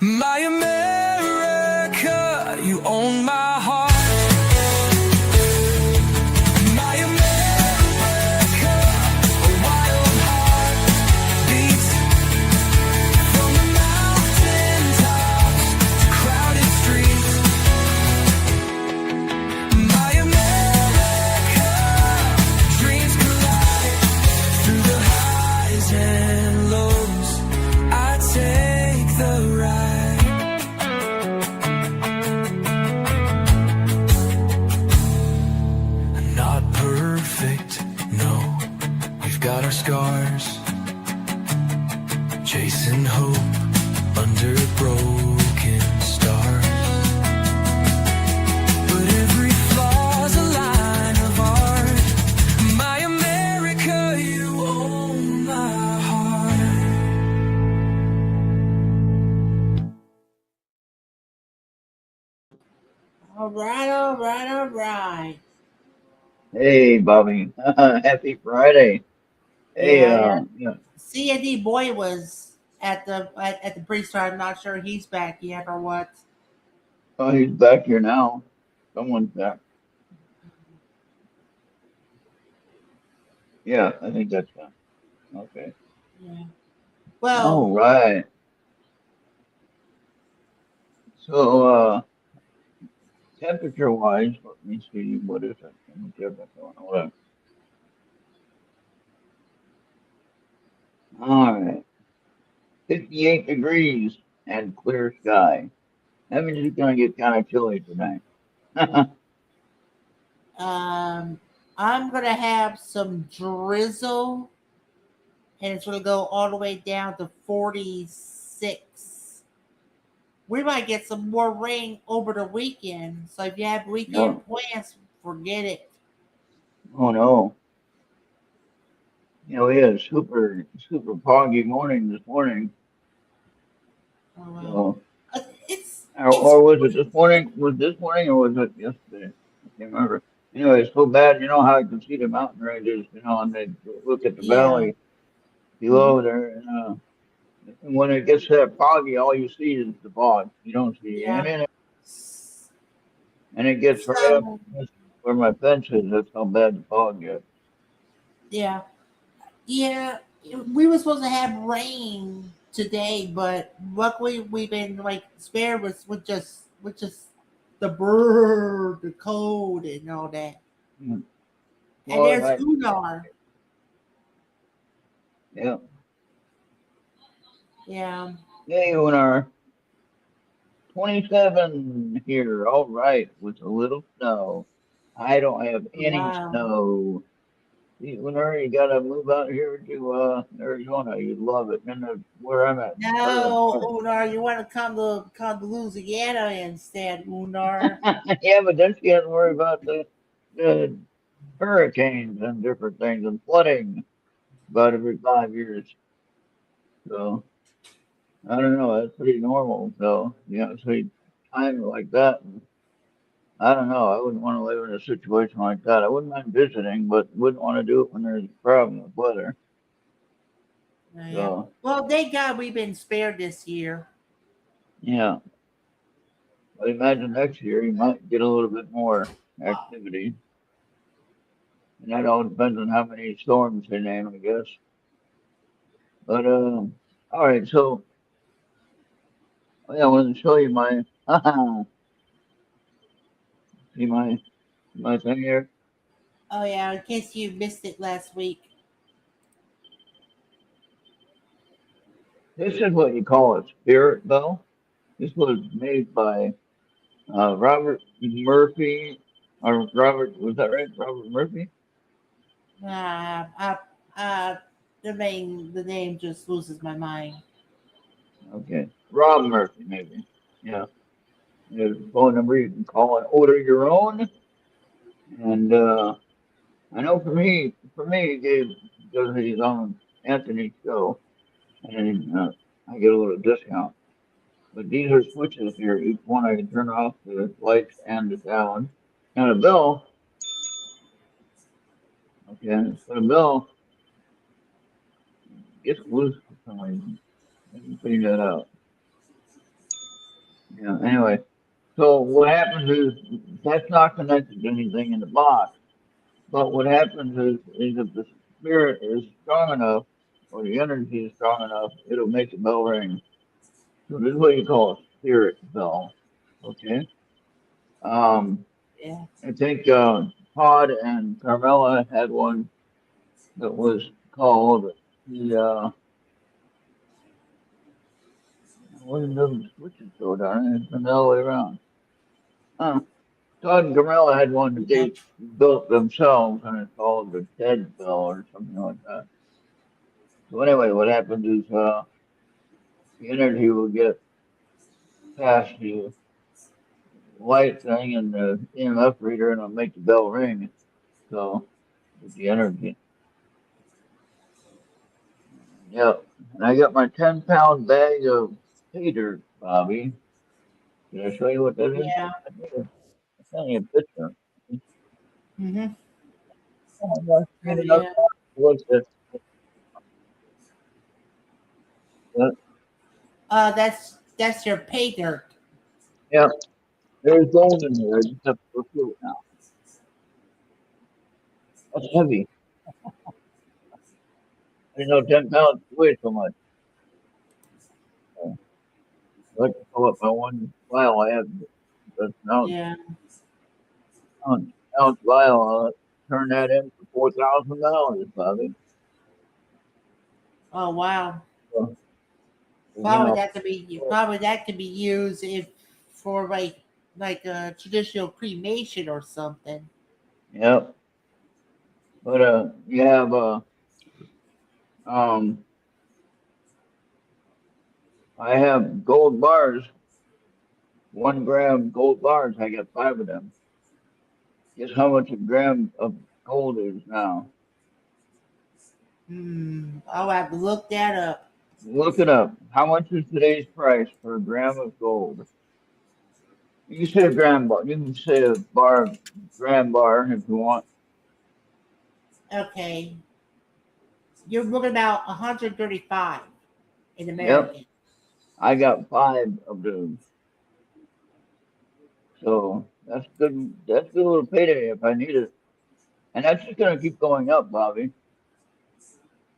My America, you own my heart. My America, a wild heart beats from the mountain tops to crowded streets. My America, dreams collide through the highs and lows. I take the ride. Not perfect, no. We've got our scars, chasing hope under broken stars. But every flaw's a line of art. My America, you own my heart. All right, all right, all right. Hey, Bobby. Happy Friday. Hey, Yeah, yeah. C&D Boy was at the pre-start. I'm not sure he's back yet or what. Oh, he's back here now. Someone's back. Yeah, I think that's fine. Okay. Yeah. All Well, right. So, temperature-wise, let me see. What is it? Let me check that going. Hold on. All right. 58 degrees and clear sky. That means it's going to get kind of chilly tonight. um, I'm gonna have some drizzle, and it's gonna go all the way down to 46. We might get some more rain over the weekend. So if you have No. weekend plans, forget it. Oh, no. We had a super foggy morning this morning. Oh well. So, It's or was it this morning? Was this morning or was it yesterday? I can't remember. Anyway, it's so bad. You know how I can see the mountain ranges, and they look at the yeah. valley below there. And when it gets that foggy, all you see is the fog. You don't see Yeah. any, and it gets right up So where my fence is. That's how bad the fog gets. yeah, yeah. We were supposed to have rain today, but luckily we've been like spared with just the bird, the cold, and all that. Hmm. And Well, there's Unar. yeah. Yeah. Hey, when our 27 here, all right, with a little snow. I don't have any Wow. snow. Whenever you gotta move out here to Arizona, you'd love it. And where I'm at, No, Unar, you want to come to Louisiana instead, Unar. yeah, but then you have to worry about the hurricanes and different things and flooding about every 5 years. So I don't know. That's pretty normal. So so you time it like that. I don't know. I wouldn't want to live in a situation like that. I wouldn't mind visiting, but wouldn't want to do it when there's a problem with weather. Yeah. So Well, thank God we've been spared this year. yeah. I imagine next year you might get a little bit more activity. And that all depends on how many storms they name, I guess. But all right, so yeah, I wanted to show you my see my thing here. Oh yeah, in case you missed it last week. This is what you call a spirit bell. This was made by Robert Murphy or Robert, was that right? Robert Murphy? Uh, uh, uh, the name just loses my mind. Okay. Rob Murphy, maybe. Yeah. There's a phone number you can call and order your own. And I know for me, he does his own Anthony show, and I get a little discount. But these are switches here. Each one I can turn off the lights and the sound. And a bell, okay, but a bell gets loose for some reason. Let me figure that out. Yeah. Anyway, so what happens is that's not connected to anything in the box. But what happens is if the spirit is strong enough or the energy is strong enough, it'll make the bell ring. So this is what you call a spirit bell. Okay. Um, Yeah. I think Todd and Carmela had one that was called the what did the switches go down? It's been the other way around. Huh. Todd and Carmela had one that Yeah. they built themselves, and it's called the Dead Bell or something like that. So anyway, what happens is the energy will get past the light thing and the EMF reader, and it'll make the bell ring. So with the energy. Yep. And I got my 10-pound bag of pay dirt, Bobby. Did I show you what that is? Yeah. I sent you a picture. Mm-hmm. Oh my gosh, Oh, clean it up. yeah. What's this? Uh, That's your pay dirt. yeah, there's gold in there. I just have to go through it now. That's heavy. I didn't know 10 pounds weighed so much. So, I like to pull up my one vial I have. That's an Yeah. ounce vial. I'll turn that in for $4,000, Bobby. Oh, wow. So, you Probably know, that could be used if for like a traditional cremation or something. yep. But you have um, I have gold bars, 1 gram gold bars. I got 5 of them. Guess how much a gram of gold is now? I'll have to look that up. Look it up. How much is today's price for a gram of gold? You can say a gram bar. You can say a gram bar if you want. Okay. You're looking about 135 in Yep. American. I got 5 of those. So that's good. That's a good little payday if I need it. And that's just gonna keep going up, Bobby.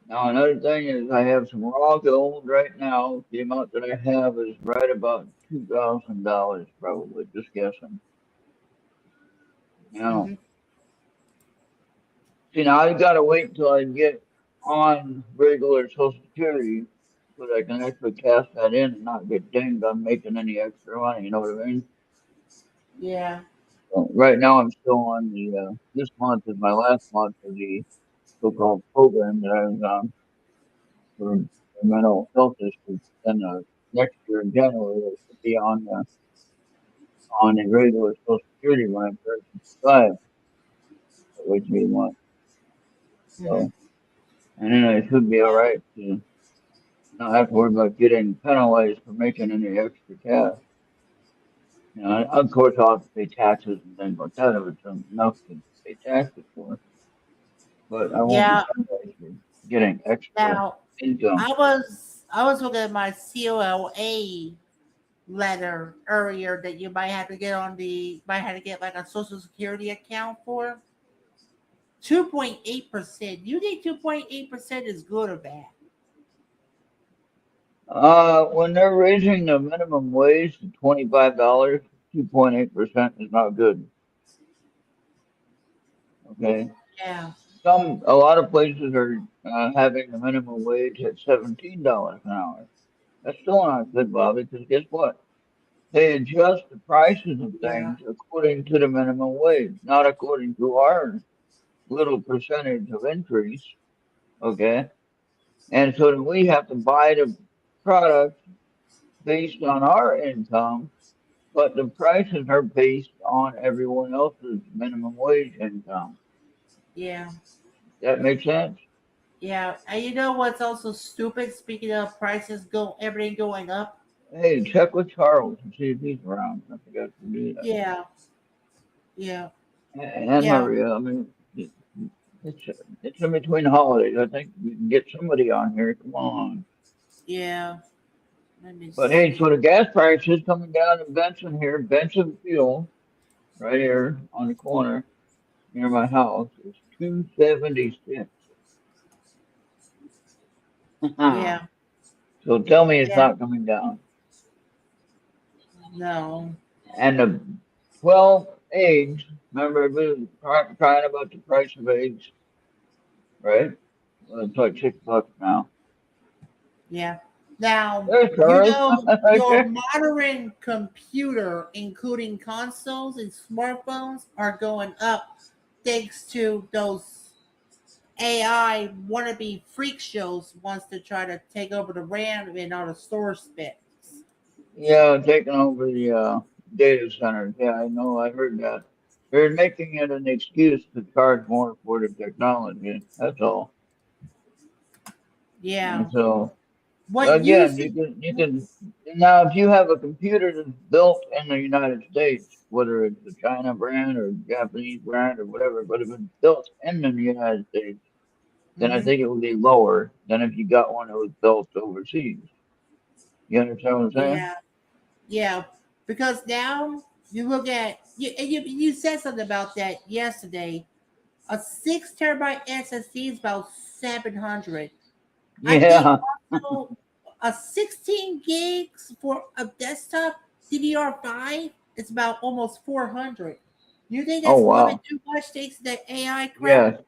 Now another thing is I have some raw gold right now. The amount that I have is right about $2,000, probably. Just guessing. Now, Hmm. see, now I gotta wait until I get on regular Social Security so that I can actually cash that in and not get dinged on making any extra money. You know what I mean? Yeah. So right now, I'm still on the. This month is my last month of the so-called program that I was on for mental health issues. Then next year in January, I should be on a regular Social Security when I'm 35, which means month. Hmm. So, and then I should be all Yeah. right to not have to worry about getting penalized for making any extra cash. You know, of course, I'll have to pay taxes and things like that if it's enough to pay taxes for, but I won't be Yeah. penalized for getting extra Now, income. I was looking at my COLA letter earlier that you might have to get like a social security account for. 2.8%. You think 2.8% is good or bad? When they're raising the minimum wage to $25, 2.8% is not good. Okay. Yeah. A lot of places are having the minimum wage at $17 an hour. That's still not good, Bobby, because guess what? They adjust the prices of Yeah. things according to the minimum wage, not according to our little percentage of increase. Okay. And so then we have to buy the product based on our income, but the prices are based on everyone else's minimum wage income. Yeah. That makes sense? Yeah. And you know what's also stupid? Speaking of prices everything going up. Hey, check with Charles and see if he's around. I forgot to do that. Yeah. Yeah. And Yeah. Maria, I mean, it's it's in between holidays. I think we can get somebody on here. Come on. Yeah. Let me But hey, see. so the gas price is coming down in Benson here. Benson Fuel, right here on the corner near my house, is 2.76. Yeah, So tell me it's yeah, not coming down. no. And the 12 eggs, remember we were crying about the price of eggs, right? Well, it's like $6 now. Yeah. Now, There's you Charles. know, Right your there. modern computer, including consoles and smartphones, are going up thanks to those AI wannabe freak shows wants to try to take over the RAM and all the storage specs. Yeah, taking over the data centers. Yeah, I know. I heard that. They're making it an excuse to charge more for the technology. That's all. And Yeah. so What again, used to, you can now if you have a computer that's built in the United States, whether it's a China brand or Japanese brand or whatever, but if it's built in the United States, then I mhm. think it would be lower than if you got one that was built overseas. You understand what I'm saying? Yeah, yeah. Because now you look at you, and you said something about that yesterday. A 6 terabyte SSD is about 700. I think Yeah. also a 16 gigs for a desktop DDR5 is about almost 400. You think Oh that's a little bit wow. too much thanks to that AI crap? Yes.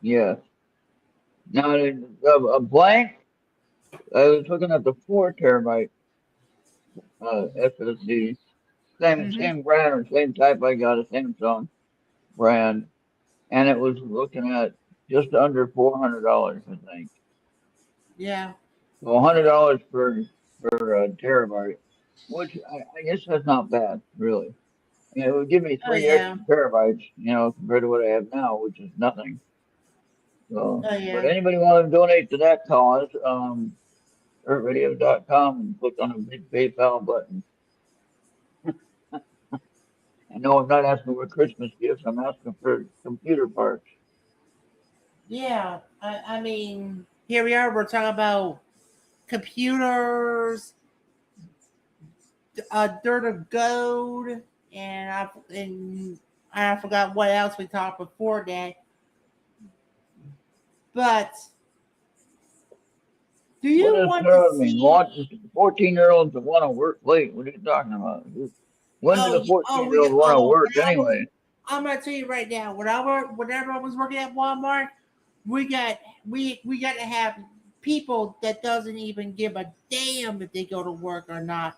Yes. Now a blank. I was looking at the 4 terabyte SSD. Hmm. Same brand or same type. I got a Samsung brand, and it was looking at just under $400, I think. Yeah. So $100 per terabyte, which I guess that's not bad, really. It would give me Oh three yeah. extra terabytes, compared to what I have now, which is nothing. So, Oh but yeah. anybody want to donate to that cause, ERRTradio.com and click on the big PayPal button. I know I'm not asking for Christmas gifts, I'm asking for computer parts. Yeah. I mean, here we are. We're talking about computers, dirt of gold, and I forgot what else we talked before that. But do What you does want to that mean? see? Want 14-year-olds that want to work late? What are you talking about? When did a Oh, 14-year-old want to when work I was, anyway? I'm gonna tell you right now. Whenever I was working at Walmart, we got we got to have people that doesn't even give a damn if they go to work or not.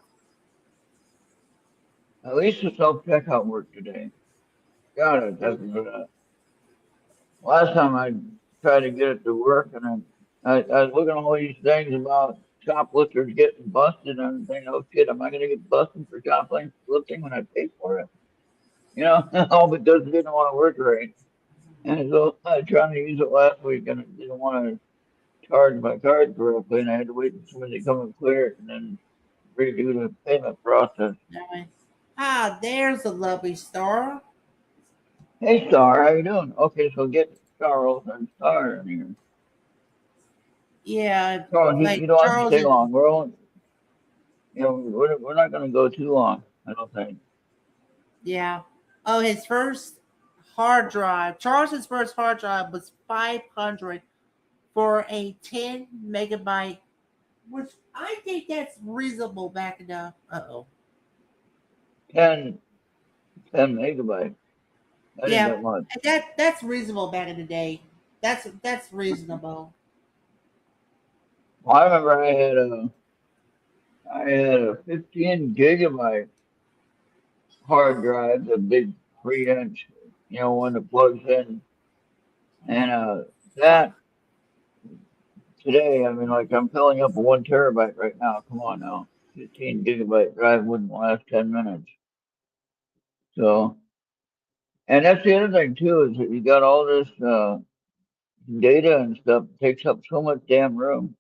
At least the self-checkout worked today. God, I definitely for that. Last time I tried to get it to work, and I was looking at all these things about shoplifters getting busted, and I'm thinking, oh shit, am I going to get busted for shoplifting when I pay for it? All because it didn't want to work right. And so I was trying to use it last week, and it didn't want to charge my card correctly, and I had to wait for somebody to come and clear it, and then redo the payment process. There's a lovely star. Hey, Star, how you doing? Okay, so get Charles and Star in here. Yeah, Charles, you like don't have to Charles stay is. long. We're not going to go too long, I don't think. Yeah. Oh, his first hard drive. Charles's first hard drive was 500 for a 10 megabyte, which I think that's reasonable back in the. Uh-oh. 10, 10 megabytes. That ain't Yeah, that much. that's reasonable back in the day. That's reasonable. Well, I remember I had a 15 gigabyte hard drive, the big 3 inch, one that plugs in. And that today, I mean, like I'm filling up a 1 terabyte right now. Come on now. 15 gigabyte drive wouldn't last 10 minutes. So, and that's the other thing too, is that you got all this data and stuff takes up so much damn room.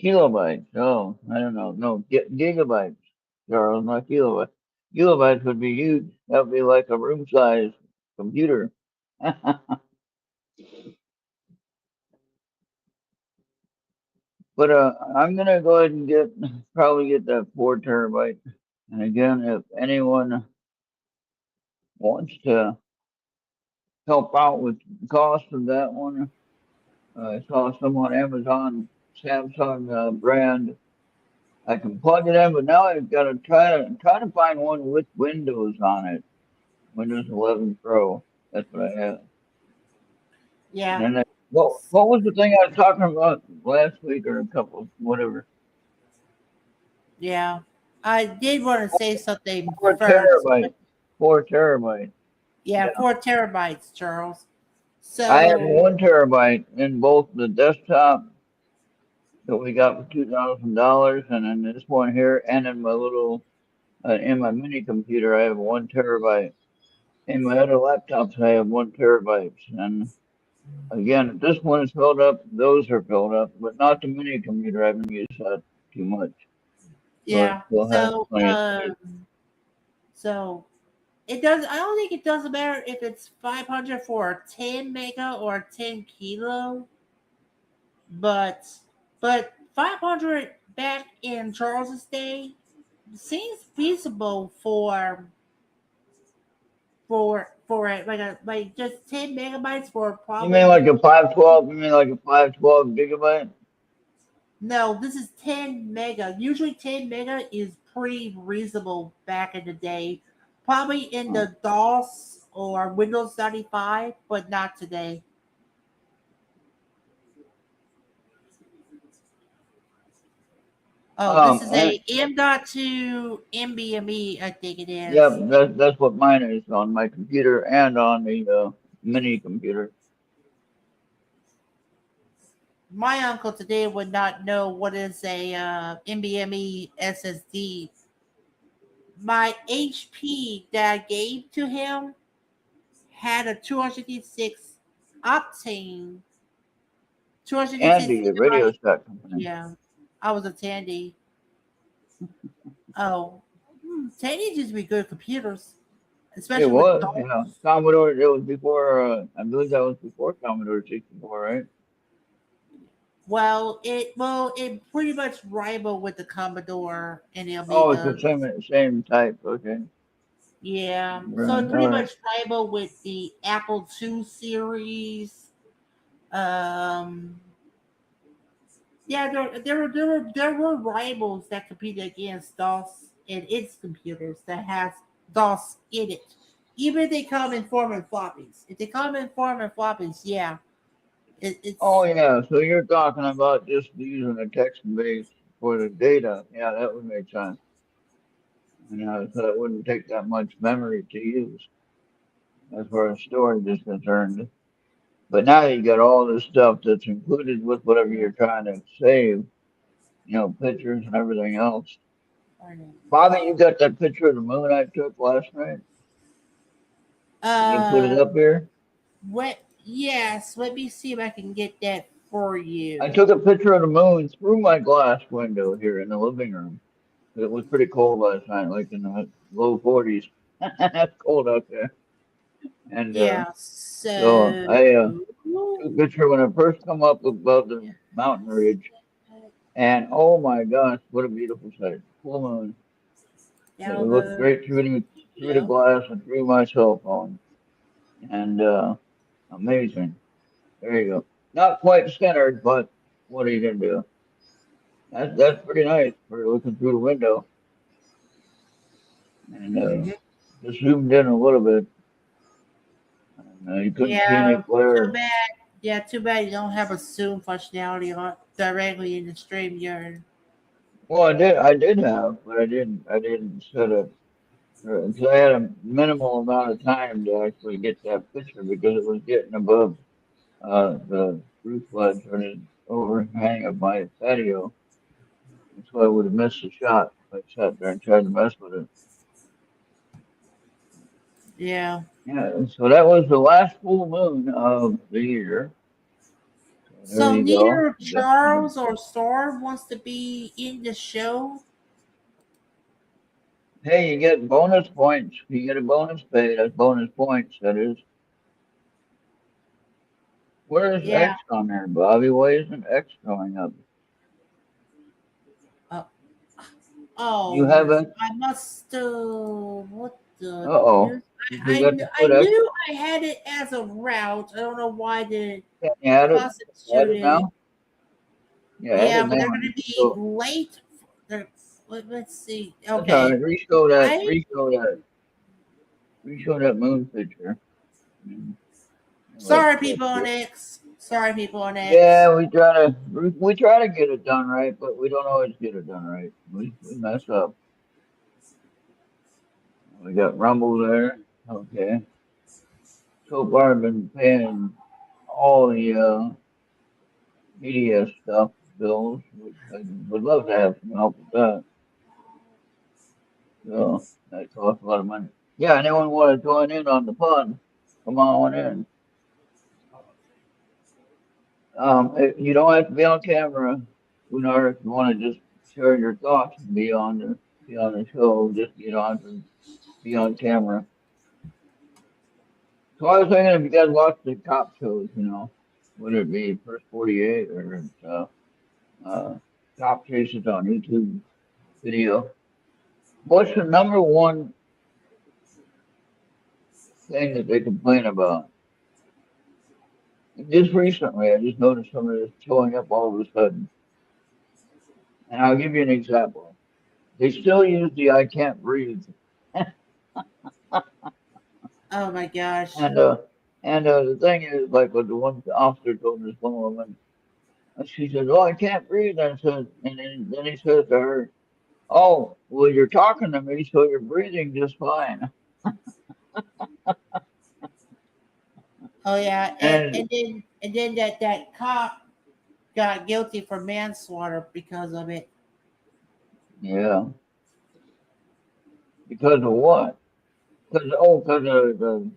Kilobytes. Oh, I don't know. No, gigabytes, Charles, not kilobytes. Kilobytes would be huge. That would be like a room size computer. But I'm gonna go ahead and probably get that 4 terabyte. And again, if anyone wants to help out with the cost of that one, I saw some on Amazon, Samsung brand. I can plug it in, but now I've got to try to find one with Windows on it. Windows 11 Pro. That's what I have. Yeah, And then what was the thing I was talking about last week or a couple whatever? yeah. I did want to say something Four first. terabyte. 4 terabyte. Yeah, Yeah. 4 terabytes, Charles. I have So 1 terabyte in both the desktop that we got for $2,000, and then this one here, and in my in my mini computer, I have 1 terabyte. In my other laptops, I have 1 terabyte. And again, if this one is filled up, those are filled up, but not the mini computer. I haven't used that too much, so I yeah, still have so plenty of space. so it does. I don't think it doesn't matter if it's 500 for a 10 mega or 10 kilo, but 500 back in Charles's day seems feasible for it like just 10 megabytes for You mean probably. like a 512? You mean like a 512 gigabyte? No, this is 10 mega. Usually 10 mega is pretty reasonable back in the day. Probably in Oh, the DOS or Windows 95, but not today. Oh, this is and a M.2 NVMe, I think it yeah, is. that's what mine is on my computer and on the mini computer. My uncle today would not know what is a NVMe SSD. My HP that I gave to him had a 256 octane, 256 Andy, the Radio gigabyte. Shack company. Yeah, I was a Tandy. Oh, Tandy used to be good computers, It especially with was, yeah. DOS. Commodore, it was before, I believe that was before Commodore 64, right? Well, it pretty much rival with the Commodore and the Oh, it's the Amiga. same type. Okay. Yeah, so Right. it All pretty right. much rival with the Apple II series. Um, yeah, there were rivals that competed against DOS and its computers that has DOS in it. Even if they come in form and floppies. If they come in form and floppies, yeah, Oh, it's yeah. So you're talking about just using a text base for the data. Yeah, that would make sense. So it wouldn't take that much memory to use as far as storage is concerned. But now you got all this stuff that's included with whatever you're trying to save, pictures and everything else. Bobby, you got that picture of the moon I took last night? Can you put it uh up here? what yes, let me see if I can get that for I you. took a picture of the moon through my glass window here in the living room. It was pretty cold last night, like in the low 40s. That's cold out there. And Yeah, so so I took a picture when I first come up above the mountain ridge. And oh my gosh, what a beautiful sight. Full moon. It looked download. great through the glass and through my cell phone. And amazing. There you go. Not quite centered, but what are you gonna do? That's pretty nice for looking through the window. And just zoomed in a little bit, and you couldn't see any Yeah, too glare. bad. Yeah, too bad you don't have a Zoom functionality on directly in the StreamYard. Well, I did have, but I didn't set it. Because I had a minimal amount of time to actually get that picture because it was getting above the roof ledge or the overhang of my patio. So I would have missed the shot if I sat there and tried to mess with it. Yeah. Yeah, so that was the last full moon of the year. So there So you go. neither Charles or Storm wants to be in the show. Hey, you get bonus points. You get a bonus pay. That's bonus points. That is. Where is Yeah. X on there, Bobby? Why isn't X showing up? You Oh, haven't? I must. What the Uh-oh. deuce? You I, forgot to I put X. knew I had it as a route. I don't know why did Can you add it? Add constitute it it. now? Yeah, add Yeah, it but now. they're going to be So late. Let's see. that's all Okay. right. Reshow that. I Reshow that. Reshow that moon picture. Mm, Sorry, that's people on it. X. Sorry, people on X. Yeah, we try to get it done right, but we don't always get it done right. We mess up. We got Rumble there. Okay. So far, I've been paying all the media stuff bills, which I would love to have some help with that. So that costs a lot of money. Yeah, anyone want to join in on the fun? Come on in. You don't have to be on camera. If you want to just share your thoughts and be on the show, just you don't have to be on camera. So I was thinking if you guys watch the cop shows, whether it be First 48 or uh, cop chases on YouTube video, what's the number one thing that they complain about? Just recently, I just noticed some of this showing up all of a sudden. And I'll give you an example. They still use the I can't breathe. Oh my gosh. And the thing is, like, what the one officer told this one woman, she says, "Oh, I can't breathe." And then he says to her, "Oh, well, you're talking to me, so you're breathing just fine." Oh yeah, And and then that cop got guilty for manslaughter because of it. yeah, because of what? Because of the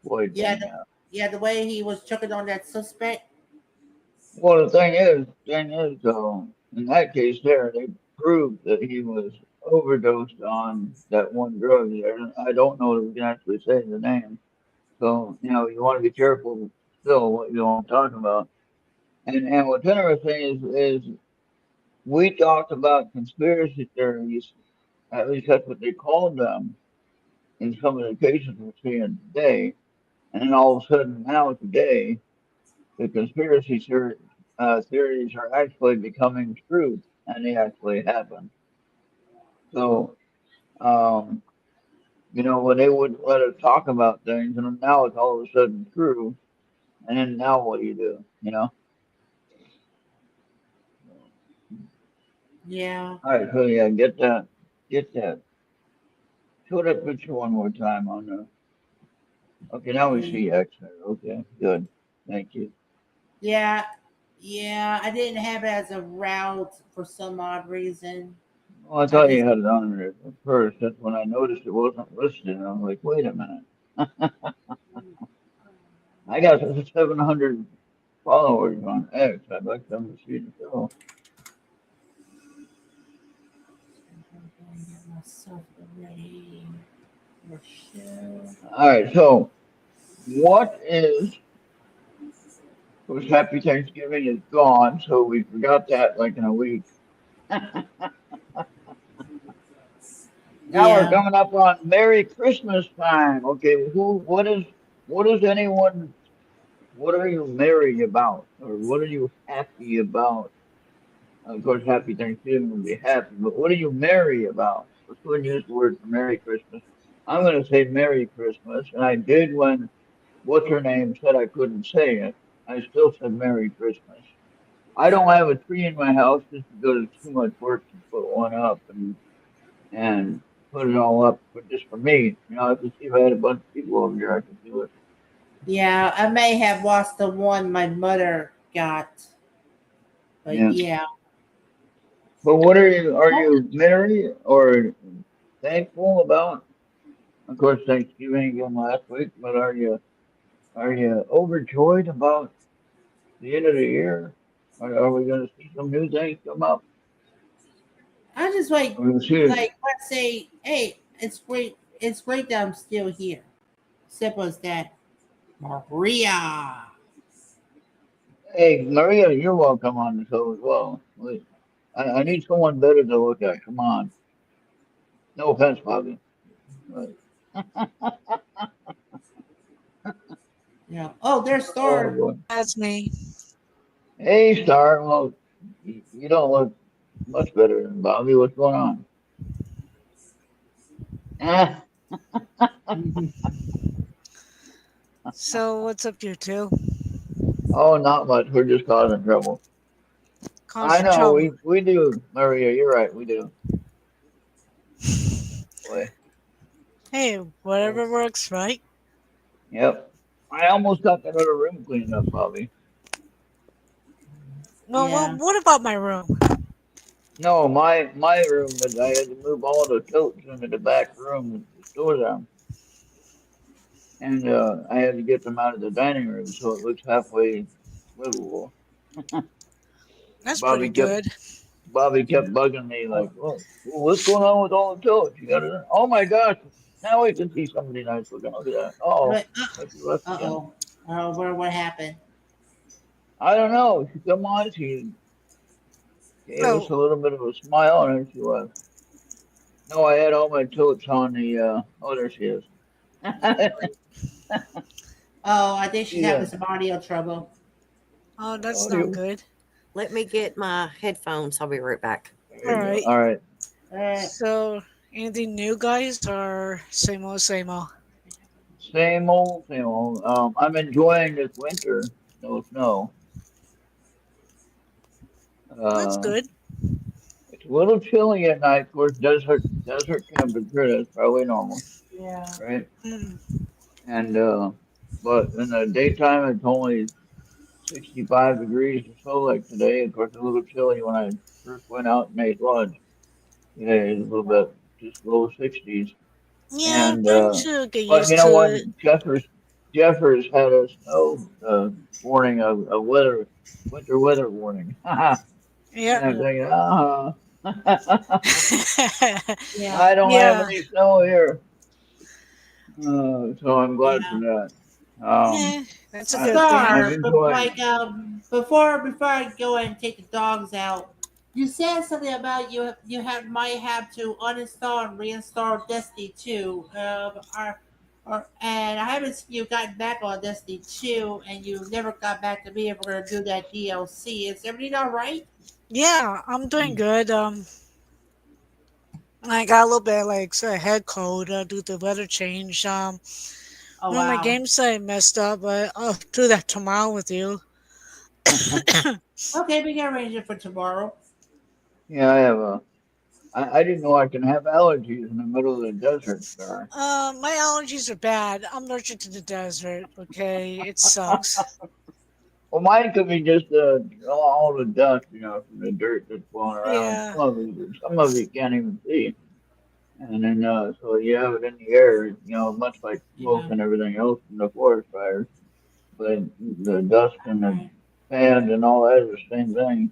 Floyd Yeah, thing. Yeah. the way he was choking on that suspect. Well, the thing is, in that case, they proved that he was overdosed on that one drug. I don't know if we can actually say the name. So, you want to be careful still what you want to talk about. And what's interesting is we talked about conspiracy theories, at least that's what they called them in some of the cases we're seeing today. And then all of a sudden now today, the theories are actually becoming truth and they actually happen. So, um, when they wouldn't let us talk about things, and now it's all of a sudden true. And then now what do you do? Yeah. All right, so yeah, get that. Show that picture one more time on the. Okay, now we Mm. see X there. Okay, good. Thank you. Yeah. Yeah. I didn't have it as a route for some odd reason. Well, I I thought you just had it on there at first. That's when I noticed it wasn't listed. And I'm like, wait a minute. I got 700 followers on X. I'd like them to see the show. get myself ready for show. All right, so what is, of course, Happy Thanksgiving is gone, so we forgot that like in a week. Now we're Yeah. coming up on Merry Christmas time. Okay, what are you merry about? Or what are you happy about? Of course, Happy Thanksgiving would be happy, but what are you merry about? Let's go and use the word for Merry Christmas. I'm going to say Merry Christmas, and I did when what's her name said I couldn't say it. I still said Merry Christmas. I don't have a tree in my house just because it's too much work to put one up and put it all up, but just for me. If you see if I had a bunch of people over here, I could do it. Yeah. I may have lost the one my mother got, but Yeah. yeah. But what are you merry or thankful about? Of course, Thanksgiving again last week, but are you overjoyed about the end of the year? Are we going to see some new things come up? I just like Are we going to see? let's say, hey, it's great. It's great that I'm still here. Simple as that. Maria. Hey, Maria, you're welcome on the show as well. I need someone better to look at. Come on. No offense, Bobby. But, Yeah. Oh, there's oh Star. boy. That's me. Hey, Star. Well, you don't look much better than Bobby. What's going on? Ah, So what's up, you two? oh, not much. We're just causing trouble. I Causing know. trouble. We do, Maria. You're right. We do. Boy. Hey, whatever works, right? Yep. I almost got that other room cleaned up, Bobby. Well, Yeah. what about my room? No, my room, but I had to move all the totes into the back room to store them, and I had to get them out of the dining room so it looks halfway livable. That's pretty Bobby kept good. Bobby kept bugging me like, well, what's going on with all the totes? You got it? Oh my gosh! Now I can see somebody nice looking. Look at that. Oh, But but she left again. oh. Oh, what happened? I don't know. She come on. She gave us Oh, a little bit of a smile, and then she left. No, I had all my totes on the. Oh, there she is. Oh, I think she's Yeah. having some audio trouble. oh, that's not Audio. good. Let me get my headphones. I'll be right back. There All you go. right. All right. All right. So, anything new, guys, or same old, same old? Same old, same old. I'm enjoying this winter. No snow. That's Uh, good. it's a little chilly at night. Of course, desert temperature. That's probably normal, Yeah. right? Mm, And but in the daytime, it's only 65 degrees or so. Like today, of course, it's a little chilly when I first went out and ate lunch. Today, it's a little bit just low 60s. yeah, I'm And trying to get but you used know to what? it. Jeffers had a snow warning, a winter weather warning. And Yeah. I'm thinking, Yeah. I don't have Yeah. any snow here. So I'm glad for Yeah. that. Um, Yeah, that's a I, good thing. I'm Star, but enjoying like it. before I go and take the dogs out, you said something about you have might have to uninstall and reinstall Destiny 2. And I haven't seen you gotten back on Destiny 2, and you never got back to me if we're gonna do that DLC. Is everything all right? Yeah, I'm doing good. I got a little bit like head cold due to weather change. Oh One of my wow. games I messed up, but I'll do that tomorrow with you. Okay, we can arrange it for tomorrow. Yeah, I have a. I didn't know I can have allergies in the middle of the desert, sir. My allergies are bad. I'm allergic to the desert. Okay, it sucks. Well, mine could be just all the dust, from the dirt that's blowing around. Yeah, Some of it can't even see. And then, so you have it in the air, much like smoke Yeah. and everything else from the forest fires. But the dust and All the right. sand and all that is the same thing.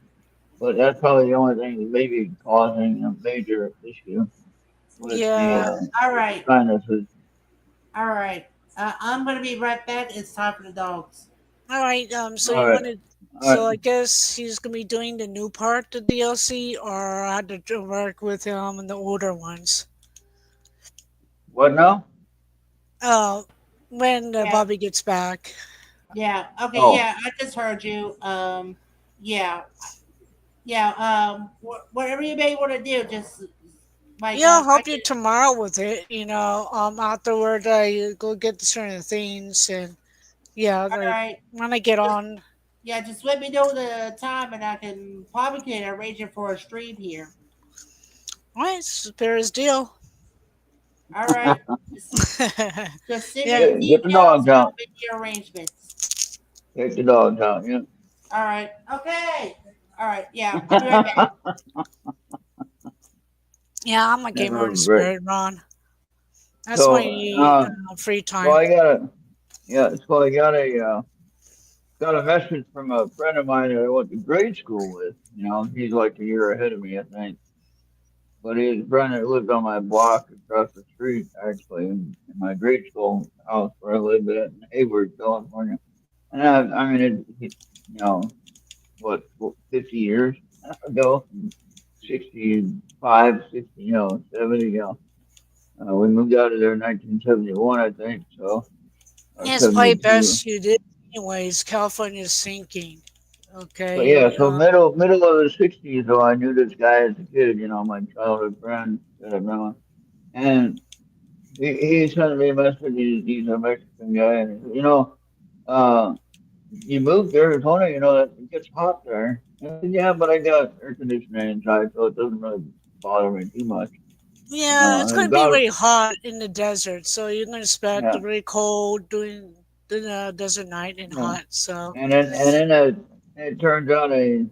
But that's probably the only thing that may be causing a major issue with yeah. All with the right. sinuses. All right. I'm gonna be right back. It's time for the dogs. All right. So All you right, wanted. all right. So I guess he's gonna be doing the new part, the DLC, or I had to work with him in the older ones. What now? Uh, when Yeah. Bobby gets back. Yeah. Okay. Oh, Yeah. I just heard you. Yeah. Yeah. Whatever you may want to do, just like Yeah, I'll I help you can. tomorrow with it. Afterward, I go get certain things, and yeah, All like right. when I get Just on. yeah. Just let me know the time, and I can probably can arrange it for a stream here. All right, spare his deal. All right. Just send me Yeah, the get the details, dogs and I'll out. make the arrangements. Take the dogs out. Yeah. All right. Okay. All right. Yeah. I'll be right back. yeah, I'm a gamer Never in regret. spirit, Ron. That's my So, free so time. I got a yeah. So I got a message from a friend of mine that I went to grade school with. He's like a year ahead of me, I think. But he's a friend that lived on my block across the street, actually, in my grade school house where I lived at in Hayward, California. And I mean, what 50 years ago? 65, 60, 70, we moved out of there in 1971, I think, so, Yeah, it's probably 72. best you did. Anyways, California's sinking. But yeah, Okay. so middle of the 60s, though, I knew this guy as a kid, my childhood friend that I've known. And he sent me a message. He's a Mexican guy, and he said, uh, you moved to Arizona, it gets hot there. I said, yeah, but I got air conditioning inside, so it doesn't really bother me too much. Yeah, it's And going to be about very hot in the desert, so you're going to expect the yeah, very cold during the desert night and yeah. hot. So, It turns out I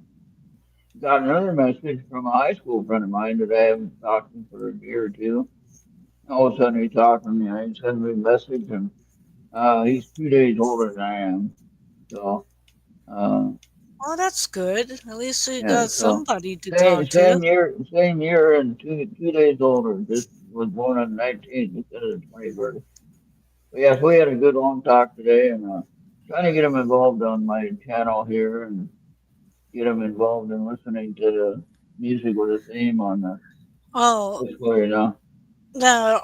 got another message from a high school friend of mine that I haven't talked to for a year or two. All of a sudden, he talked to me. He sent me a message, and he's 2 days older than I am. So, uh, well, that's good. At least you yeah, got so somebody to talk to. same year, and 2 days older. Just was born on the 19th instead of the 21st. But yes, we had a good long talk today, and trying to get him involved on my channel here, and get him involved in listening to the music with a theme on the Oh, display.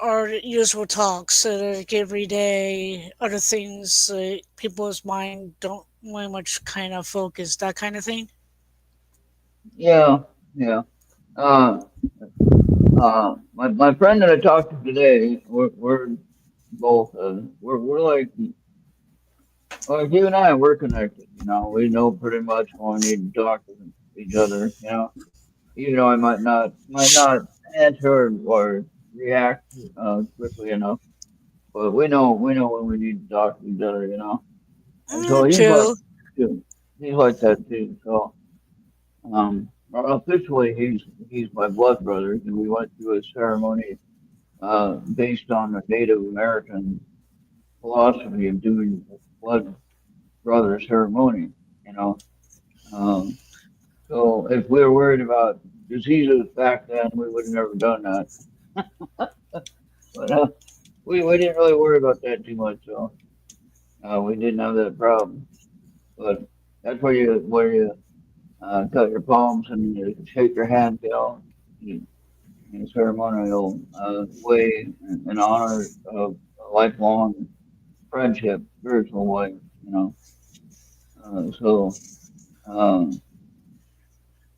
our usual talks, like every day, other things people's mind don't very much kind of focus, that kind of thing. Yeah, yeah. Uh, my friend that I talked to today, we're both we're like you and I, we're connected. We know pretty much when we need to talk to each other. Even though I might not answer or react quickly enough, but we know when we need to talk to each other. And so he's like True. too. He's like that too. So officially he's my blood brother, and we went through a ceremony based on the Native American philosophy of doing blood brother ceremony. You know, um, so if we were worried about diseases back then, we would have never done that. But we didn't really worry about that too much, so we didn't have that problem. But that's where you cut your palms and you shake your hand, in a ceremonial way in honor of a lifelong friendship, spiritual way. You know, so um,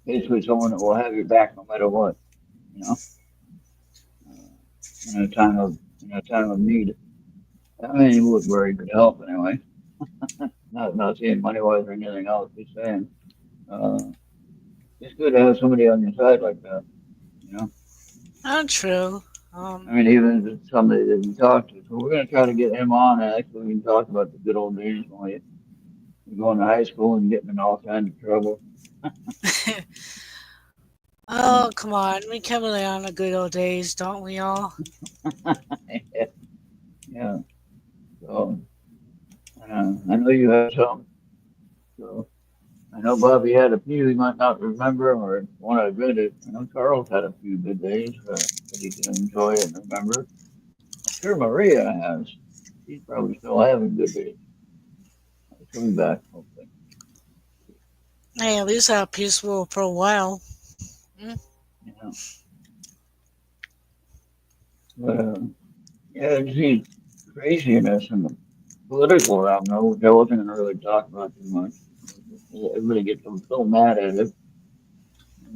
basically someone that will have your back no matter what. You know, uh, in a time of need. I mean, he would where he could help anyway. Not saying money wise or anything else. Just saying, uh, it's good to have somebody on your side like that. You know, Not true. I mean, even if it's somebody that you talk to. So we're gonna try to get him on. And actually, we can talk about the good old days when we were going to high school and getting in all kinds of trouble. Oh, come on. We can rely on the good old days, don't we all? Yeah. So I know you have some. So I know Bobby had a few he might not remember or want to admit it. I know Charles had a few good days that he can enjoy and remember. I'm sure Maria has. She's probably still having good days. She'll be back, hopefully. Hey, at least I peaceful for a while. Mm. Yeah. But yeah, you see craziness in the political realm, though, which I wasn't going to really talk about too much. Everybody gets so mad at it.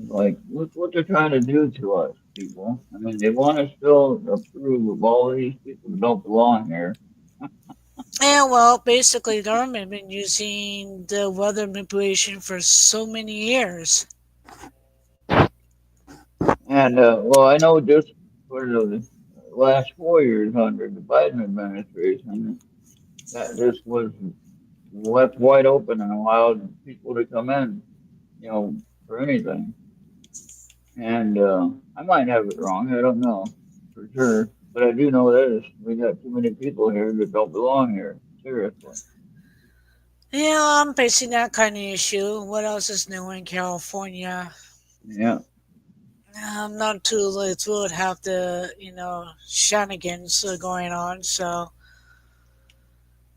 Like, look what they're trying to do to us, people. I mean, they want to still approve of all these people that don't belong here. Yeah, well, basically, the government been using the weather manipulation for so many years. And, well, I know just for the last 4 years under the Biden administration, that this was left wide open and allowed people to come in, for anything. And I might have it wrong. I don't know for sure. But I do know this. We got too many people here that don't belong here. Seriously. Yeah, I'm facing that kind of issue. What else is new in California? Yeah. I'm not too like thrilled have the shenanigans going on. So,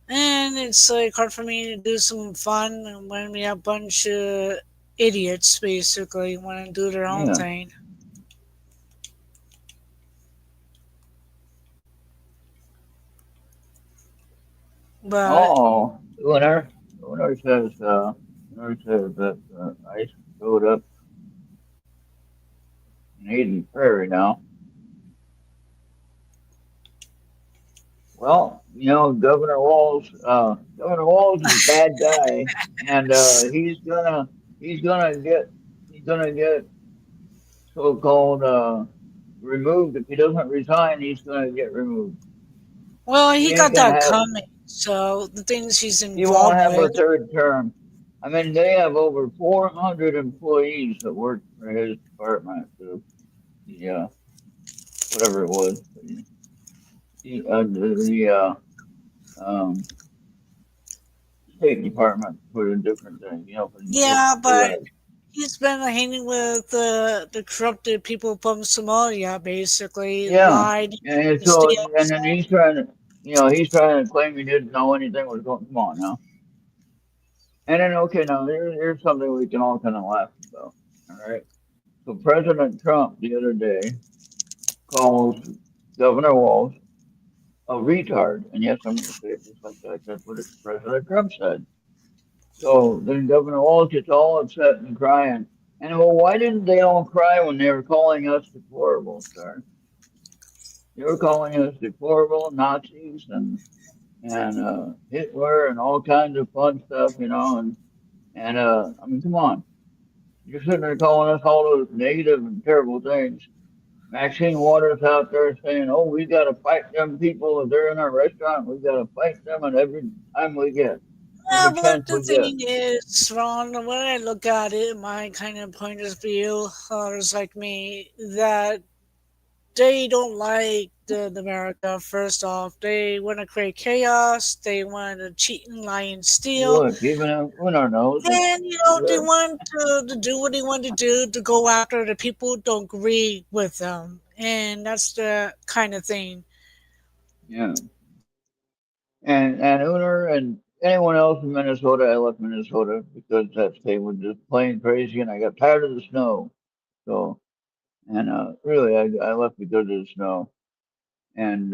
and it's like hard for me to do some fun when we have a bunch of idiots basically want to do their own Yeah. thing. But Oh, winner says that ice showed up in Eden Prairie now. Well, Governor Walls is a bad guy, and he's gonna get he's gonna get so-called removed. If he doesn't resign, he's gonna get removed. well, he He ain't got gonna that have coming. So the things he's he won't involved have a with, third term. I mean, they have over 400 employees that work for his department. The whatever it was, the um, State Department put in different things, for yeah, different but jobs. he's been hanging with the corrupted people from Somalia, basically Yeah, lied and and so steal. and then he's trying to claim he didn't know anything was going. Come on now. And then okay, now here's something we can all kind of laugh about. All right. So President Trump the other day calls Governor Walz a retard, and yes, I'm going to say it just like that. That's what President Trump said. So then Governor Walz gets all upset and crying. And well, why didn't they all cry when they were calling us deplorable, sir? They were calling us deplorable Nazis and Hitler and all kinds of fun stuff, and I mean, come on, you're sitting there calling us all those negative and terrible things. Maxine Waters out there saying, "Oh, we got to fight them people if they're in our restaurant. We got to fight them at every time we get, Yeah, every but chance the we get." thing is, Ron, when I look at it, my kind of point of view, others like me, that they don't like the America. First off, they want to create chaos. They want to cheat and lie and steal. Look, even in our nose, And they look, want to do what they want to do to go after the people who don't agree with them, and that's the kind of thing. yeah. And Uner and anyone else in Minnesota, I left Minnesota because that state was just plain crazy, and I got tired of the snow. So, and really, I left because of the snow. And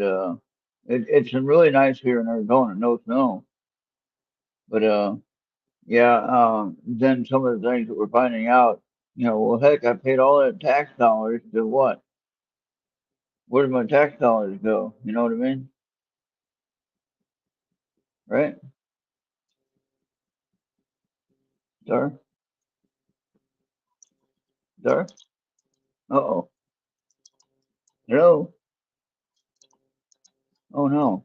it's been really nice here in Arizona, no snow. But yeah, then some of the things that we're finding out, well, heck, I paid all that tax dollars to what? Where did my tax dollars go? You know what I mean? Right? Sir? Sir? Uh-oh. Hello? Oh no.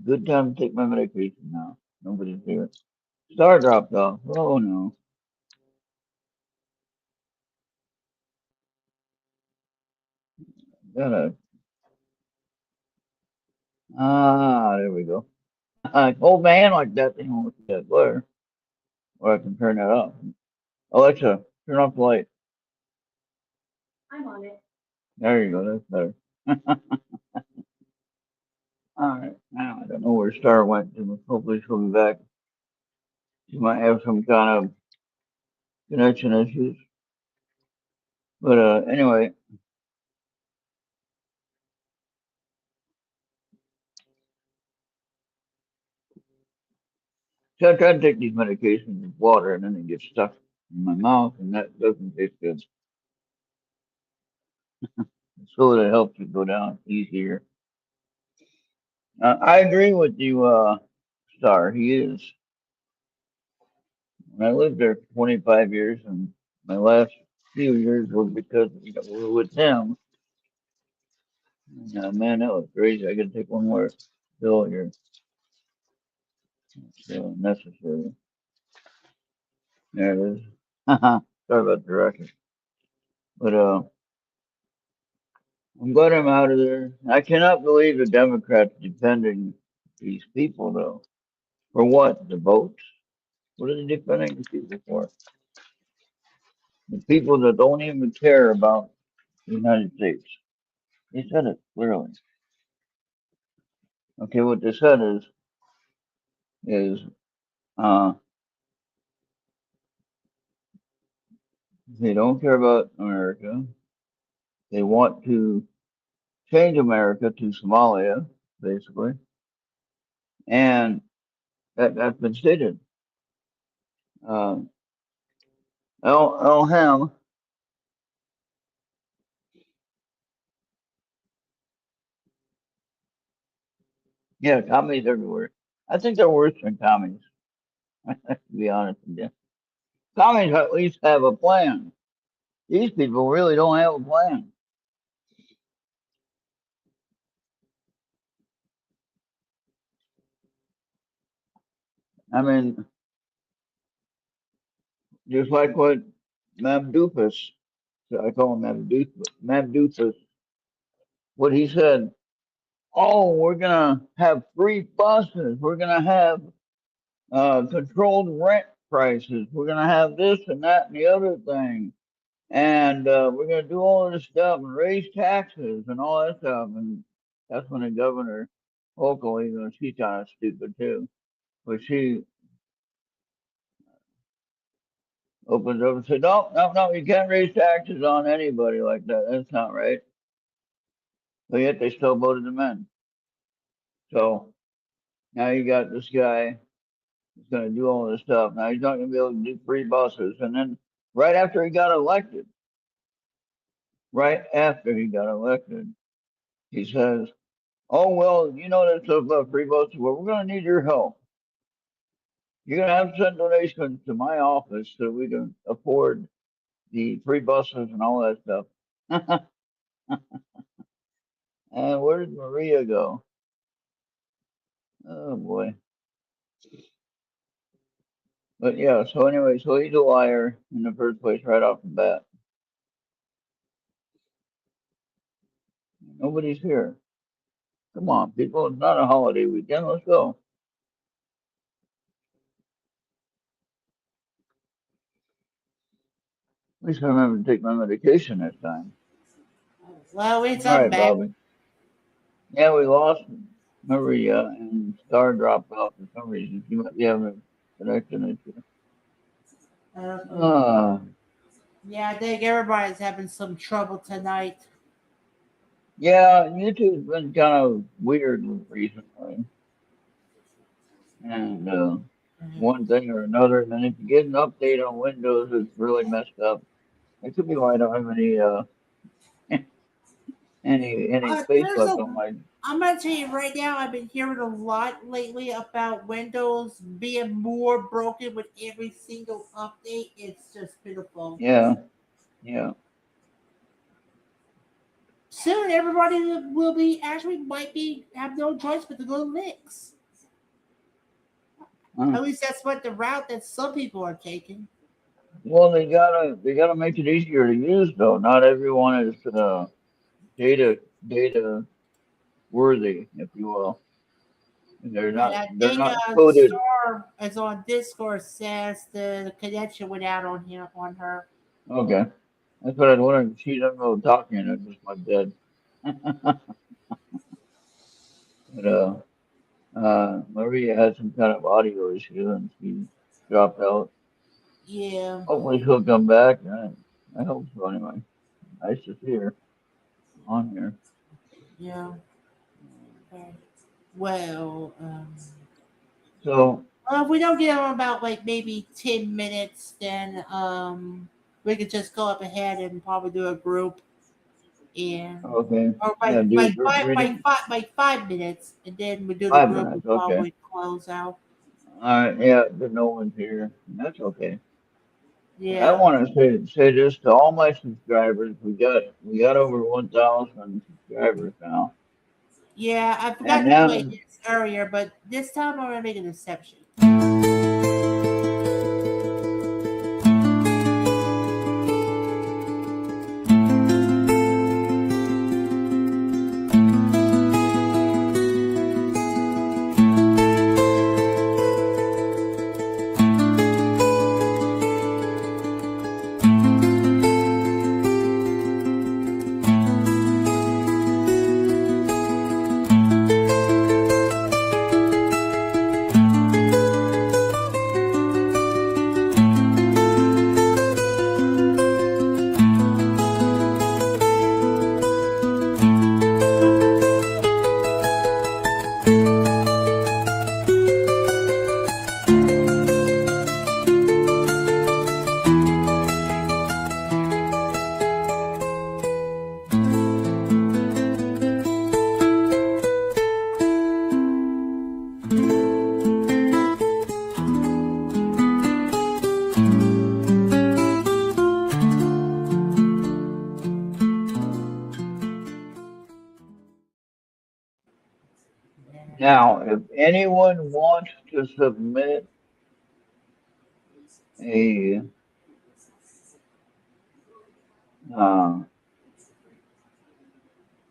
Good time to take my medication now. Nobody's here. Star dropped off. Oh no. Gotta. There we go. Old man like that thing won't see that glare. Or I can turn that off. Alexa, turn off the light. There you go. That's better. All right. Now I don't know where Star went. Hopefully she'll be back. She might have some kind of connection issues. But anyway, so I try to take these medications with water and then it gets stuck in my mouth and that doesn't taste good. So that it helps it go down easier. I agree with you, Star. He is. When I lived there for 25 years, and my last few years was because we were with him. And, man, that was crazy. I got to take one more pill here. So necessary. There it is. Sorry about the record. But I'm glad I'm out of there. I cannot believe the Democrats defending these people, though. For what? The votes? What are they defending these people for? The people that don't even care about the United States. They said it clearly. Okay, what they said is uh They don't care about America. They want to change America to Somalia, basically, and that's been stated. Ham, yeah, commies everywhere. I think they're worse than commies, to be honest with you. Commies at least have a plan. These people really don't have a plan. I mean, just like what Mabdufus, I call him Mabdufus, what he said, oh, we're going to have free buses. We're going to have controlled rent prices. We're going to have this and that and the other thing. And we're going to do all this stuff and raise taxes and all that stuff. And that's when the governor locally, she's kind of stupid too. But she opens up and said, no, no, no, you can't raise taxes on anybody like that. That's not right. But yet they still voted them in. So now you got this guy who's going to do all this stuff. Now he's not going to be able to do free buses. And then right after he got elected, he says, oh, well, you know that stuff about free buses. Well, we're going to need your help. You're going to have to send donations to my office so we can afford the free buses and all that stuff. And where did Maria go? Oh, boy. But yeah, so anyway, so he's a liar in the first place right off the bat. Nobody's here. Come on, people. It's not a holiday weekend. Let's go. At least I remember to take my medication this time. Well, it's All right, back. Bobby. Yeah, we lost Maria and Star dropped off for some reason. She might be having a connection issue. Yeah, I think everybody's having some trouble tonight. Yeah, YouTube's been kind of weird recently. And one thing or another. And then if you get an update on Windows, it's really messed up. It could be why I don't have any space left on my. I'm gonna tell you right now, I've been hearing a lot lately about Windows being more broken with every single update. It's just pitiful. Yeah. Soon everybody will be have no choice but to go to Linux. At least that's what the route that some people are taking. Well, they gotta make it easier to use though. Not everyone is data worthy, if you will. And they're not coded. Star, as on Discord says, the connection went out on her. Okay, that's what I was wondering. She doesn't know talking. It just went dead. But Maria had some kind of audio issue and she dropped out. Yeah. Hopefully she'll come back. I hope so anyway. Nice to see her on here. Yeah. Okay. Well, so if we don't get them about like maybe 10 minutes, then we could just go up ahead and probably do a group. And okay. Or like 5 minutes, and then we do the 5 group minutes, and okay. probably close out. All right, yeah, but no one's here. That's okay. Yeah. I want to say this to all my subscribers. We got over 1,000 subscribers now. Yeah, I forgot to play this earlier, but this time I'm gonna make an exception. Now, if anyone wants to submit a uh,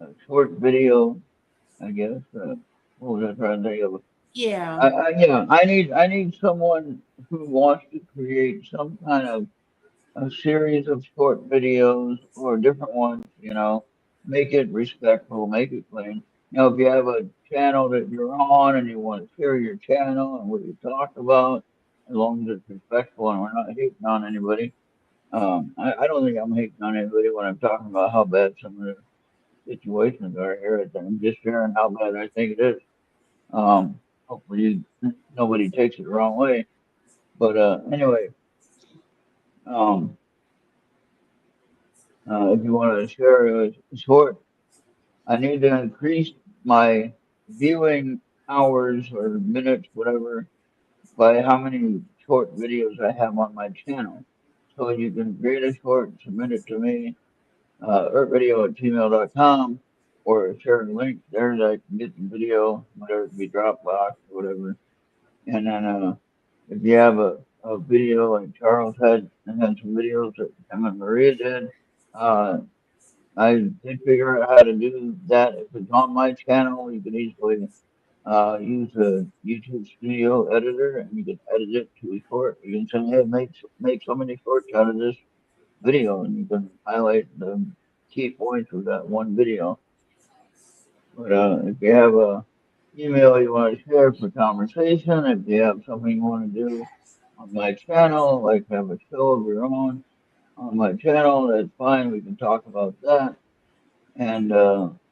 a short video, I guess. What was I trying to think of? Yeah. Yeah, I need someone who wants to create some kind of a series of short videos or different ones. Make it respectful, make it clean. If you have a channel that you're on and you want to share your channel and what you talk about, as long as it's respectful and we're not hating on anybody. I don't think I'm hating on anybody when I'm talking about how bad some of the situations are here. I'm just sharing how bad I think it is. Hopefully nobody takes it the wrong way. But anyway, um, if you want to share a short, I need to increase my viewing hours or minutes, whatever, by how many short videos I have on my channel. So you can create a short, submit it to me, errtvideo@gmail.com, or share a link there that I can get the video, whether it be Dropbox or whatever. And then if you have a video like Charles had, and then some videos that him and Maria did, uh, I did figure out how to do that. If it's on my channel, you can easily use a YouTube Studio editor, and you can edit it to a short. You can say, hey, make so many shorts out of this video, and you can highlight the key points of that one video. But if you have a email you want to share for conversation, if you have something you want to do on my channel, like have a show of your own on my channel, that's fine. We can talk about that. And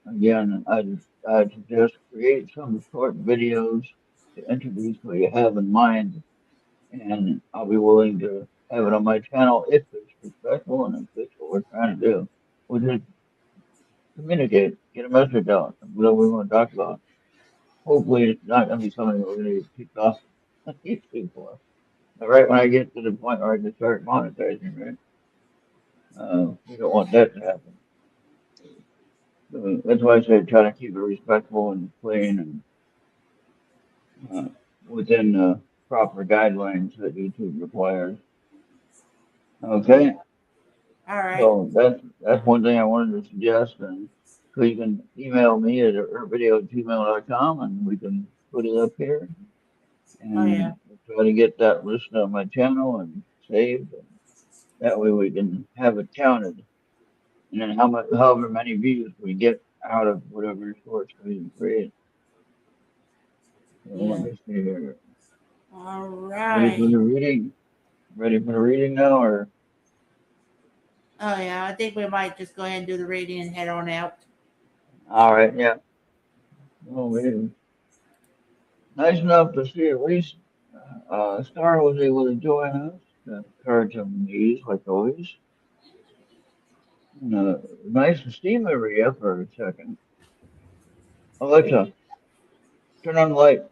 again, I suggest create some short videos to introduce what you have in mind, and I'll be willing to have it on my channel if it's respectful and if it's what we're trying to do, which is communicate, get a message out, whatever we want to talk about. Hopefully, it's not going to be something we're going to get kicked off YouTube for. But right when I get to the point where I can start monetizing, right? We don't want that to happen. So that's why I say try to keep it respectful and clean and within the proper guidelines that YouTube requires. Okay, All right. so that's one thing I wanted to suggest, and so you can email me at errtvideo@gmail.com, and we can put it up here. Oh yeah. And try to get that listed on my channel and saved. And that way we can have it counted. And then however many views we get out of whatever shorts we create. So let Yeah. me see here. All Ready for right. the reading? Ready for the reading now, or Oh yeah. I think we might just go ahead and do the reading and head on out. all right? Yeah. Well, we nice enough to see at least Star was able to join us. Cards on these, like always. Nice to see Maria for a second. Alexa, turn on the light.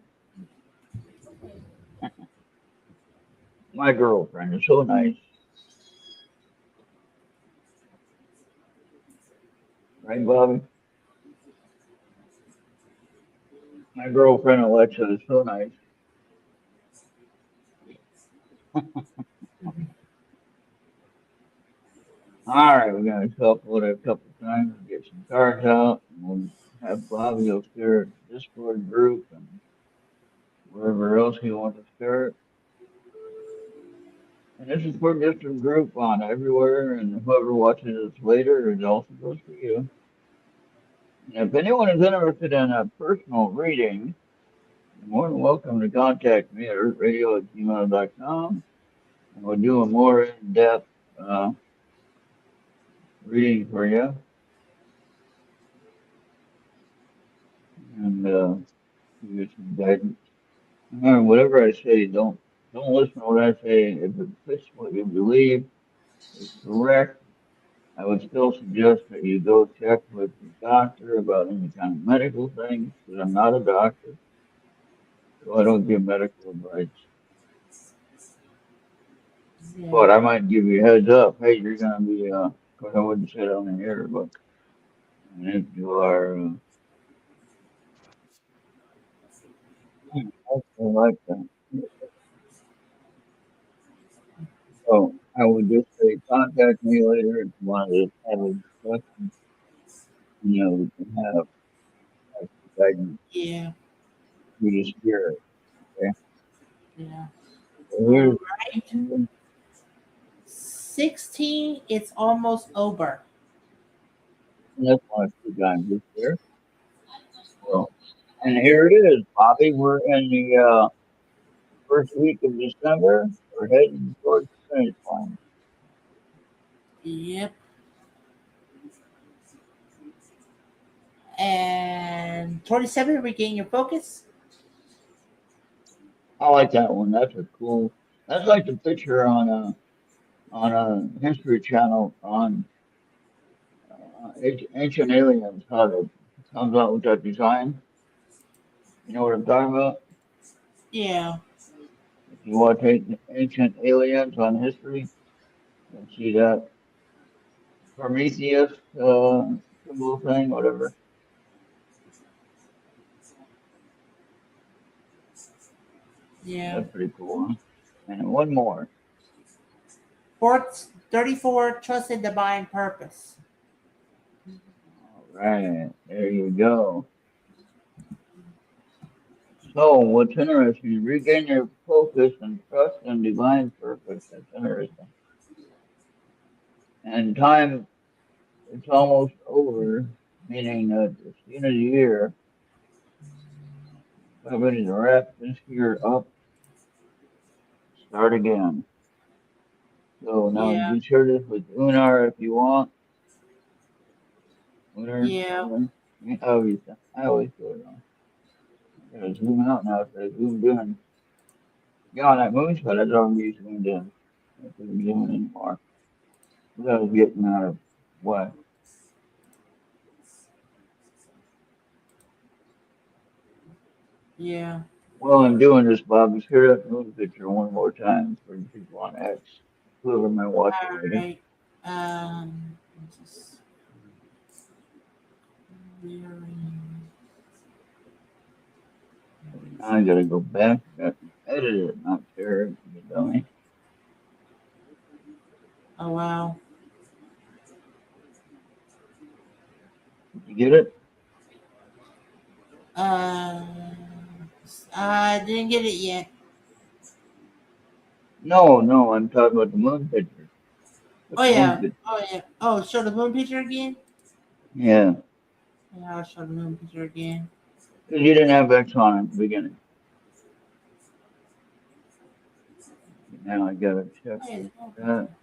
My girlfriend is so nice, right, Bobby? My girlfriend Alexa is so nice. All right, we're gonna shuffle it a couple times, get some cards out, and we'll have Bobby go share it to Discord group and wherever else he wants to share it. And this is for just a group on everywhere, and whoever watches this later, it also goes for you. And if anyone is interested in a personal reading, you're more than welcome to contact me at errtvideo@gmail.com, and we'll do a more in-depth reading for you. And give you some guidance. Whatever I say, don't listen to what I say. If it fits what you believe is correct, I would still suggest that you go check with your doctor about any kind of medical things, because I'm not a doctor, so I don't give medical advice. Yeah. But I might give you a heads up. Hey, you're gonna be of course I wouldn't say it on the air, but if you are I like that. So I would just say contact me later if you wanted to have a discussion. We can have like guidance Yeah. through the spirit. Okay. Yeah. So All here's right. 16, it's almost over. that's one of two guys this year. So and here it is, Bobby. We're in the first week of December. We're heading towards the finish line. Yep. And 27, regain your focus. I like that one. That's a cool. That's like the picture on a History Channel on Ancient Aliens. How it comes out with that design. You know what I'm talking about? Yeah. If you watch Ancient Aliens on History, you'll see that Prometheus symbol thing, whatever. Yeah. That's pretty cool. Huh? And one more. 34, trust in divine purpose. All right, there you go. So, what's interesting, regain your focus and trust in divine purpose. That's interesting. And time, it's almost over, meaning that it's the end of the year. I'm ready to wrap this year up, start again. So now you Yeah. can share this with Unar if you want. Unar, Yeah. I always do it on. I gotta zoom out now. So I zoomed in. Yeah, on that moonshot, I don't be zoomed in. I couldn't zoom in anymore. Because I was getting out of what? Yeah. While I'm doing this, Bob, just share that moon picture one more time for the people on X. Whoever might watch it All later. right. Just clearing. I gotta go back. Got to edit it, not share it. You dummy. Oh wow. Did you get it? Uh, I didn't get it yet. No, no, I'm talking about the moon picture. The Oh moon yeah. picture. Oh yeah. Oh, show the moon picture again. Yeah, Yeah, I'll show the moon picture again. because you didn't have X on at the beginning. Now I gotta check Hey, the moon that. picture.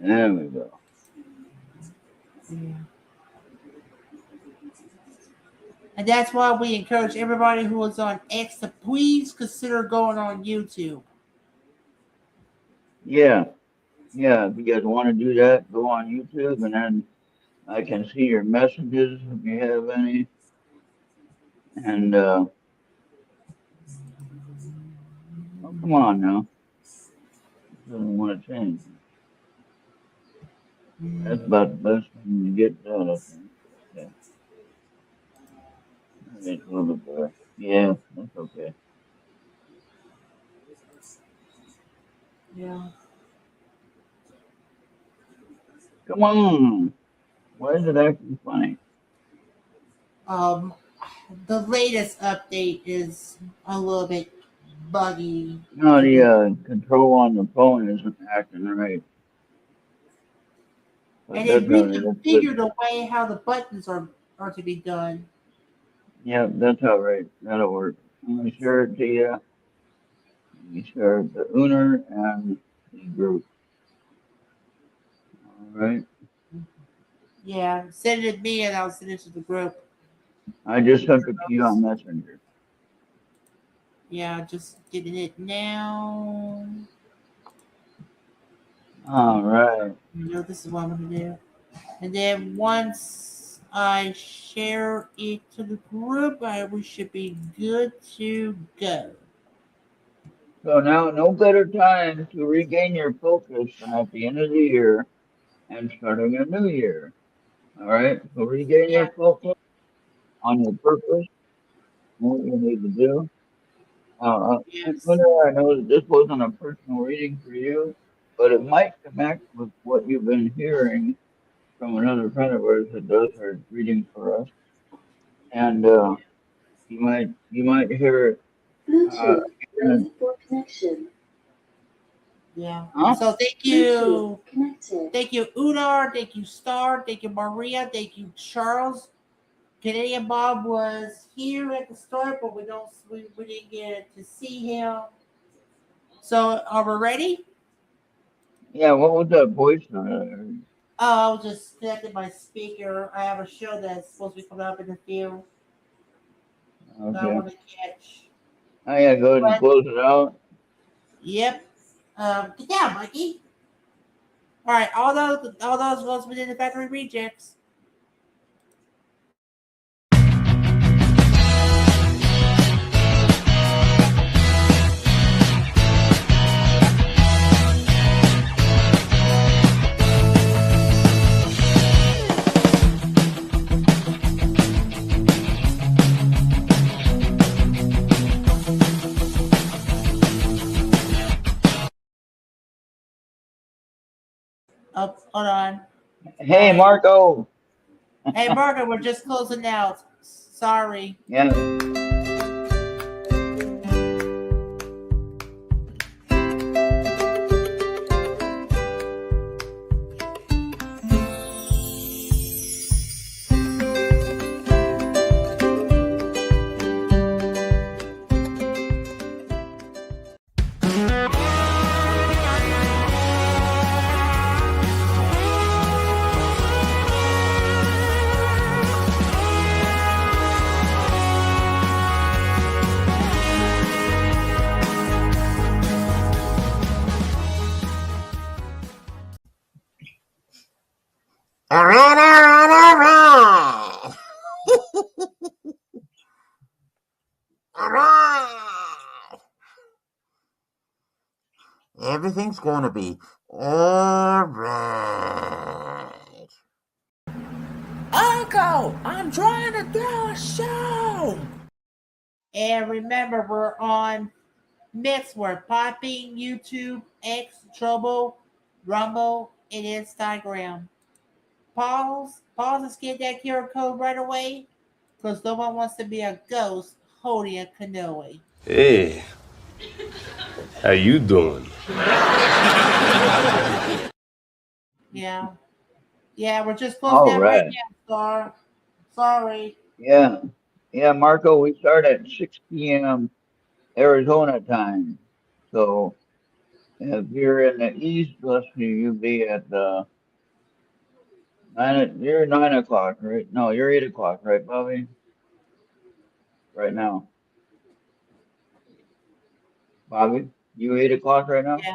There we go. Yeah. And that's why we encourage everybody who is on X to please consider going on YouTube. Yeah, yeah. If you guys want to do that, go on YouTube, and then I can see your messages if you have any. And oh, come on now, it doesn't want to change. That's about the best thing to get done, I think. Yeah, it's a little bit better. Yeah, that's okay. Yeah. Come on. Why is it acting funny? Um, the latest update is a little bit buggy No, the today. control on the phone isn't acting right. But And it that's all right. That's good. reconfigured the way how the buttons are to be done. Yeah, that's all right. That'll work. I'm gonna share it to you. You share it to Uner and the group. All right. Yeah, send it to me and I'll send it to the group. I just sent it to you on Messenger. Yeah, just getting it now. All right. You know, this is what I'm gonna do. And then once I share it to the group, we should be good to go. So now, no better time to regain your focus than at the end of the year and starting a new year. All right. So regain Yeah. your focus on your purpose, what you need to do. Yes. Winter, I know that this wasn't a personal reading for you, but it might connect with what you've been hearing from another friend of ours that does her reading for us, and you might hear it. Bluetooth Again. ready for connection. Yeah. Huh? So thank Bluetooth you. connected. Thank you, Unar. Thank you, Star. Thank you, Maria. Thank you, Charles. Canadian Bob was here at the start, but we didn't get to see him. So are we ready? Yeah. What was that voice? Oh, I was just connecting my speaker. I have a show that's supposed to be coming up in the field that I Okay. want to catch. Oh yeah. Go ahead and But close it out. yep. Get down, Mikey. All right, all those votes within the factory rejects. Oh, hold on. All Hey, right. Marco. Hey, Margaret, we're just closing out. Sorry. Yeah. All right, all right, all right. All right. Everything's gonna be all right. Uncle, I'm trying to do a show. And remember, we're on Mixword, Podbean, YouTube, X, Trouble, Rumble, and Instagram. Pause and get that QR code right away, because no one wants to be a ghost holding a canoe. Hey, how you doing? Yeah. Yeah, we're just closing All out right right. now, Star. Sorry. Yeah. Yeah, Marco. We start at 6 p.m. Arizona time. So if you're in the East, let's see, you'll be at nine. You're 9 o'clock, right? No, you're 8 o'clock, right, Bobby? Right now, Bobby, you 8 o'clock right now? Yeah.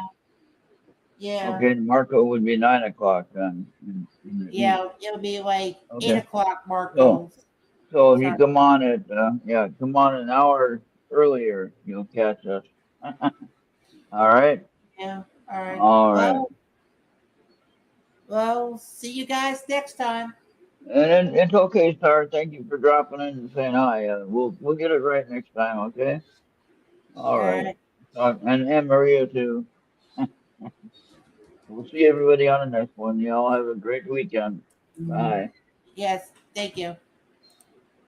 Yeah. Okay, Marco would be 9 o'clock then in the East. Yeah. It'll be like eight Okay, o'clock, so Marcos. if you Sorry. come on at come on an hour earlier, you'll catch us. All right, Yeah. All right. all right. Well, see you guys next time. And it's okay, Star. Thank you for dropping in and saying hi. We'll get it right next time. Okay. All All right. right. And Maria too. We'll see everybody on the next one. Y'all have a great weekend. Mhm. Bye. Yes. Thank you.